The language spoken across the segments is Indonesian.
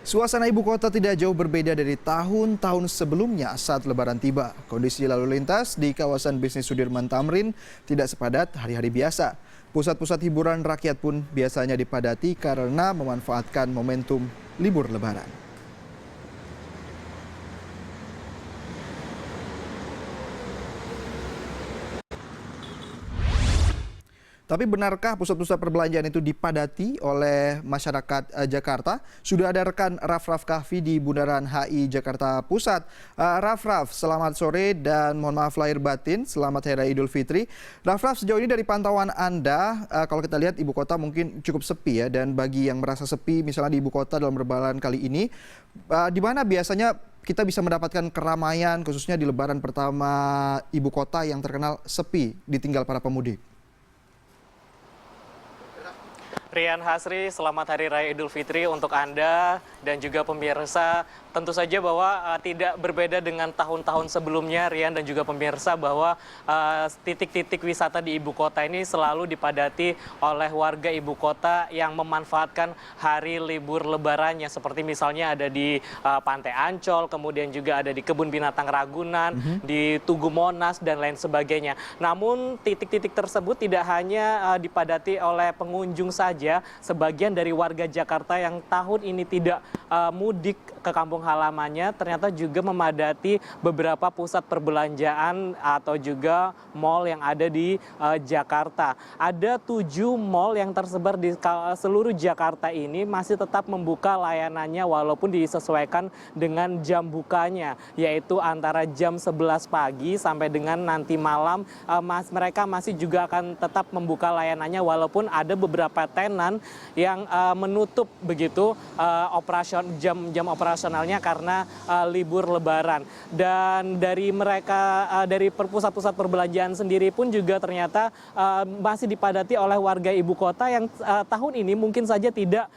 Suasana ibu kota tidak jauh berbeda dari tahun-tahun sebelumnya saat Lebaran tiba. Kondisi lalu lintas di kawasan bisnis Sudirman Tamrin tidak sepadat hari-hari biasa. Pusat-pusat hiburan rakyat pun biasanya dipadati karena memanfaatkan momentum libur Lebaran. Tapi benarkah pusat-pusat perbelanjaan itu dipadati oleh masyarakat Jakarta? Sudah ada rekan Raff Kahvi di Bundaran HI Jakarta Pusat. Raff, selamat sore dan mohon maaf lahir batin, selamat Hari Raya Idul Fitri. Raff, sejauh ini dari pantauan Anda, kalau kita lihat ibu kota mungkin cukup sepi ya, dan bagi yang merasa sepi misalnya di ibu kota dalam Lebaran kali ini, di mana biasanya kita bisa mendapatkan keramaian khususnya di Lebaran pertama ibu kota yang terkenal sepi ditinggal para pemudik? Rian Hasri, selamat Hari Raya Idul Fitri untuk Anda dan juga pemirsa. Tentu saja bahwa tidak berbeda dengan tahun-tahun sebelumnya, Rian dan juga pemirsa, bahwa titik-titik wisata di ibu kota ini selalu dipadati oleh warga ibu kota yang memanfaatkan hari libur lebarannya. Seperti misalnya ada di Pantai Ancol, kemudian juga ada di Kebun Binatang Ragunan, di Tugu Monas, dan lain sebagainya. Namun titik-titik tersebut tidak hanya dipadati oleh pengunjung saja, sebagian dari warga Jakarta yang tahun ini tidak mudik ke kampung halamannya ternyata juga memadati beberapa pusat perbelanjaan atau juga mal yang ada di Jakarta. Ada 7 mal yang tersebar di seluruh Jakarta ini masih tetap membuka layanannya walaupun disesuaikan dengan jam bukanya, yaitu antara jam 11 pagi sampai dengan nanti malam. Mereka masih juga akan tetap membuka layanannya walaupun ada beberapa tenan yang menutup begitu jam operasionalnya karena libur Lebaran. Dan dari mereka, dari pusat-pusat perbelanjaan sendiri pun juga ternyata masih dipadati oleh warga ibu kota yang tahun ini mungkin saja tidak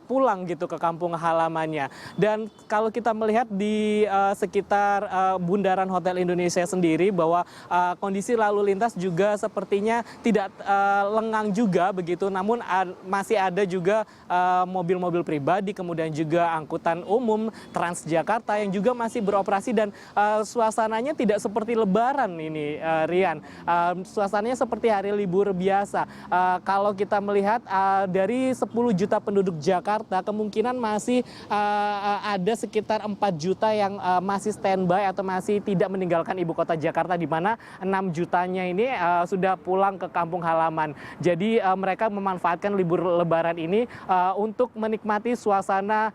pulang gitu ke kampung halamannya. Dan kalau kita melihat di sekitar Bundaran Hotel Indonesia sendiri bahwa kondisi lalu lintas juga sepertinya tidak lengang juga begitu, namun masih ada juga mobil-mobil pribadi, kemudian juga angkutan umum Transjakarta yang juga masih beroperasi, dan suasananya tidak seperti Lebaran ini, Rian. Suasananya seperti hari libur biasa. Kalau kita melihat dari 10 juta penduduk Jakarta, kemungkinan masih ada sekitar 4 juta yang masih standby atau masih tidak meninggalkan ibu kota Jakarta, di mana 6 jutanya ini sudah pulang ke kampung halaman. Jadi mereka memanfaatkan libur Lebaran ini untuk menikmati suasana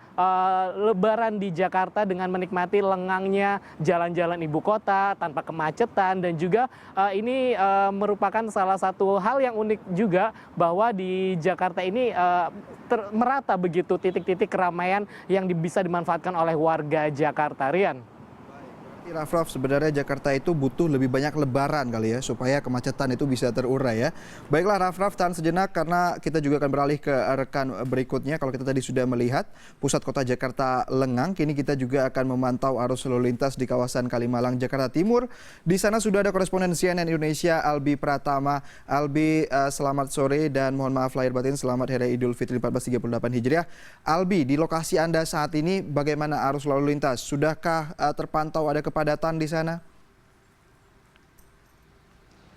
Lebaran di Jakarta dengan menikmati lengangnya jalan-jalan ibu kota tanpa kemacetan, dan juga ini merupakan salah satu hal yang unik juga bahwa di Jakarta ini merata begitu titik-titik keramaian yang bisa dimanfaatkan oleh warga Jakarta, Rian. Raff, sebenarnya Jakarta itu butuh lebih banyak lebaran kali ya, supaya kemacetan itu bisa terurai ya. Baiklah Raff, tahan sejenak karena kita juga akan beralih ke rekan berikutnya. Kalau kita tadi sudah melihat pusat kota Jakarta lengang, kini kita juga akan memantau arus lalu lintas di kawasan Kalimalang, Jakarta Timur. Di sana sudah ada koresponden CNN Indonesia, Albi Pratama. Albi, selamat sore dan mohon maaf lahir batin, selamat Hari Raya Idul Fitri 1438 Hijriah. Albi, di lokasi Anda saat ini bagaimana arus lalu lintas? Sudahkah terpantau ada kepadatan di sana?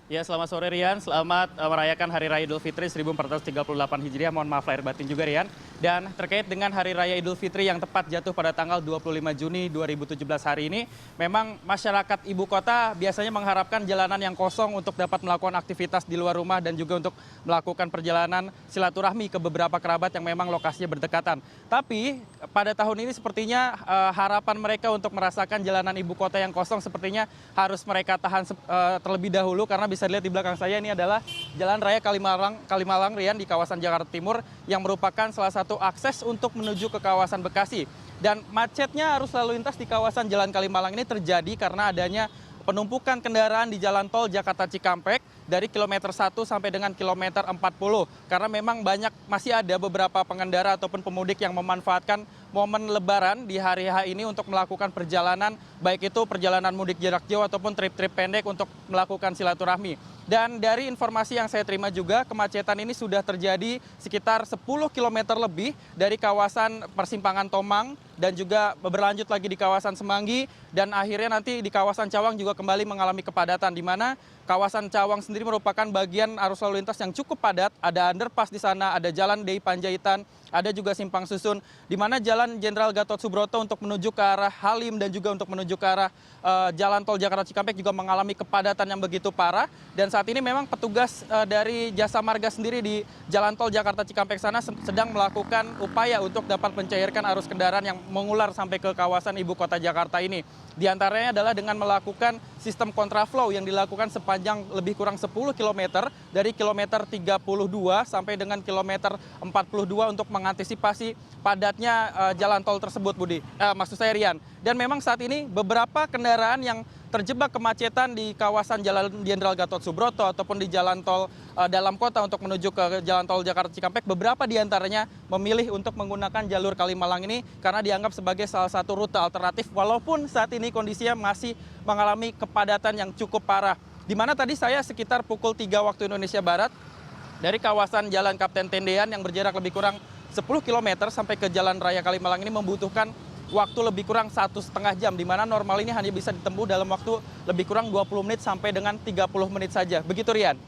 Ya, selamat sore Rian, selamat merayakan Hari Raya Idul Fitri 1438 Hijriah, mohon maaf lahir batin juga Rian. Dan terkait dengan Hari Raya Idul Fitri yang tepat jatuh pada tanggal 25 Juni 2017 hari ini, memang masyarakat ibu kota biasanya mengharapkan jalanan yang kosong untuk dapat melakukan aktivitas di luar rumah dan juga untuk melakukan perjalanan silaturahmi ke beberapa kerabat yang memang lokasinya berdekatan. Tapi pada tahun ini sepertinya harapan mereka untuk merasakan jalanan ibu kota yang kosong sepertinya harus mereka tahan terlebih dahulu, karena bisa dilihat di belakang saya ini adalah Jalan Raya Kalimalang Rian di kawasan Jakarta Timur yang merupakan salah satu akses untuk menuju ke kawasan Bekasi. Dan macetnya arus lalu lintas di kawasan Jalan Kalimalang ini terjadi karena adanya penumpukan kendaraan di jalan tol Jakarta Cikampek dari kilometer 1 sampai dengan kilometer 40. Karena memang masih ada beberapa pengendara ataupun pemudik yang memanfaatkan momen Lebaran di hari H ini untuk melakukan perjalanan, baik itu perjalanan mudik jarak jauh ataupun trip-trip pendek untuk melakukan silaturahmi. Dan dari informasi yang saya terima juga, kemacetan ini sudah terjadi sekitar 10 km lebih dari kawasan persimpangan Tomang dan juga berlanjut lagi di kawasan Semanggi, dan akhirnya nanti di kawasan Cawang juga kembali mengalami kepadatan, di mana kawasan Cawang sendiri merupakan bagian arus lalu lintas yang cukup padat. Ada underpass di sana, ada jalan DI Panjaitan, ada juga simpang susun, di mana jalan Jenderal Gatot Subroto untuk menuju ke arah Halim dan juga untuk menuju ke arah jalan tol Jakarta Cikampek juga mengalami kepadatan yang begitu parah. Dan saat ini memang petugas dari Jasa Marga sendiri di jalan tol Jakarta Cikampek sana sedang melakukan upaya untuk dapat mencairkan arus kendaraan yang mengular sampai ke kawasan ibu kota Jakarta ini. Di antaranya adalah dengan melakukan sistem kontraflow yang dilakukan sepanjang lebih kurang 10 km dari kilometer 32 sampai dengan kilometer 42 untuk mengantisipasi padatnya jalan tol tersebut, maksud saya Rian. Dan memang saat ini beberapa kendaraan yang terjebak kemacetan di kawasan Jalan Jenderal Gatot Subroto ataupun di jalan tol dalam kota untuk menuju ke jalan tol Jakarta Cikampek, beberapa di antaranya memilih untuk menggunakan jalur Kalimalang ini karena dianggap sebagai salah satu rute alternatif, walaupun saat ini kondisinya masih mengalami kepadatan yang cukup parah. Di mana tadi saya sekitar pukul 3 waktu Indonesia Barat dari kawasan Jalan Kapten Tendean yang berjarak lebih kurang 10 km sampai ke Jalan Raya Kalimalang ini membutuhkan waktu lebih kurang 1,5 jam, di mana normal ini hanya bisa ditempuh dalam waktu lebih kurang 20 menit sampai dengan 30 menit saja. Begitu Rian.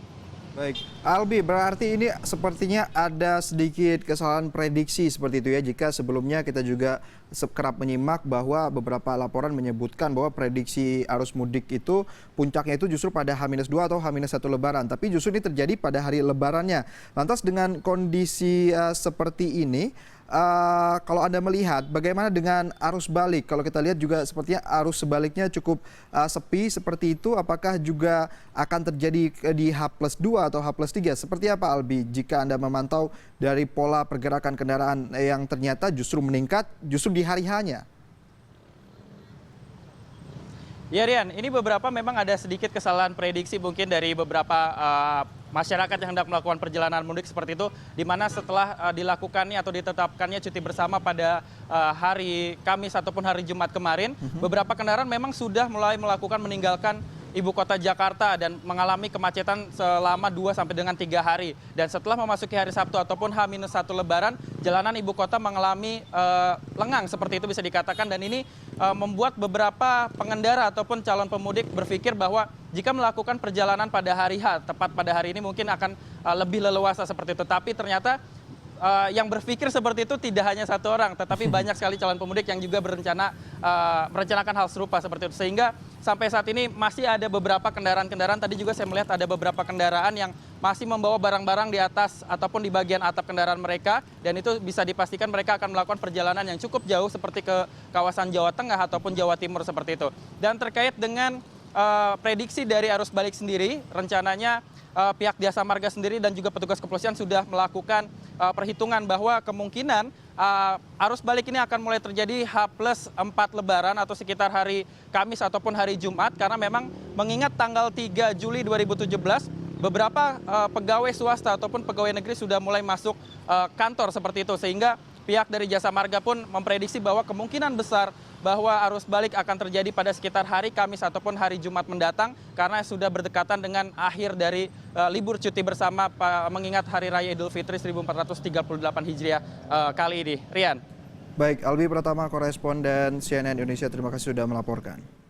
Baik, Albi, berarti ini sepertinya ada sedikit kesalahan prediksi seperti itu ya, jika sebelumnya kita juga kerap menyimak bahwa beberapa laporan menyebutkan bahwa prediksi arus mudik itu puncaknya itu justru pada H-2 atau H-1 Lebaran, tapi justru ini terjadi pada hari Lebarannya. Lantas dengan kondisi seperti ini, kalau Anda melihat bagaimana dengan arus balik? Kalau kita lihat juga sepertinya arus sebaliknya cukup sepi seperti itu. Apakah juga akan terjadi di H+2 atau H+3? Seperti apa Albi jika Anda memantau dari pola pergerakan kendaraan yang ternyata justru meningkat justru di hari H-nya? Ya Rian, ini beberapa memang ada sedikit kesalahan prediksi mungkin dari beberapa masyarakat yang hendak melakukan perjalanan mudik seperti itu, di mana setelah dilakukannya atau ditetapkannya cuti bersama pada hari Kamis ataupun hari Jumat kemarin, beberapa kendaraan memang sudah mulai melakukan meninggalkan ibu kota Jakarta dan mengalami kemacetan selama 2 sampai dengan 3 hari. Dan setelah memasuki hari Sabtu ataupun H-1 Lebaran, jalanan ibu kota mengalami lengang seperti itu bisa dikatakan, dan ini membuat beberapa pengendara ataupun calon pemudik berpikir bahwa jika melakukan perjalanan pada hari H, tepat pada hari ini mungkin akan lebih leluasa seperti itu. Tapi ternyata yang berpikir seperti itu tidak hanya satu orang, tetapi banyak sekali calon pemudik yang juga merencanakan hal serupa seperti itu. Sehingga sampai saat ini masih ada beberapa kendaraan-kendaraan, tadi juga saya melihat ada beberapa kendaraan yang masih membawa barang-barang di atas ataupun di bagian atap kendaraan mereka, dan itu bisa dipastikan mereka akan melakukan perjalanan yang cukup jauh seperti ke kawasan Jawa Tengah ataupun Jawa Timur seperti itu. Dan terkait dengan prediksi dari arus balik sendiri, rencananya pihak Jasa Marga sendiri dan juga petugas kepolisian sudah melakukan perhitungan bahwa kemungkinan arus balik ini akan mulai terjadi H+4 Lebaran atau sekitar hari Kamis ataupun hari Jumat, karena memang mengingat tanggal 3 Juli 2017 beberapa pegawai swasta ataupun pegawai negeri sudah mulai masuk kantor seperti itu, sehingga pihak dari Jasa Marga pun memprediksi bahwa kemungkinan besar bahwa arus balik akan terjadi pada sekitar hari Kamis ataupun hari Jumat mendatang, karena sudah berdekatan dengan akhir dari libur cuti bersama mengingat Hari Raya Idul Fitri 1438 Hijriah kali ini. Rian. Baik, Albi Pratama, koresponden CNN Indonesia, terima kasih sudah melaporkan.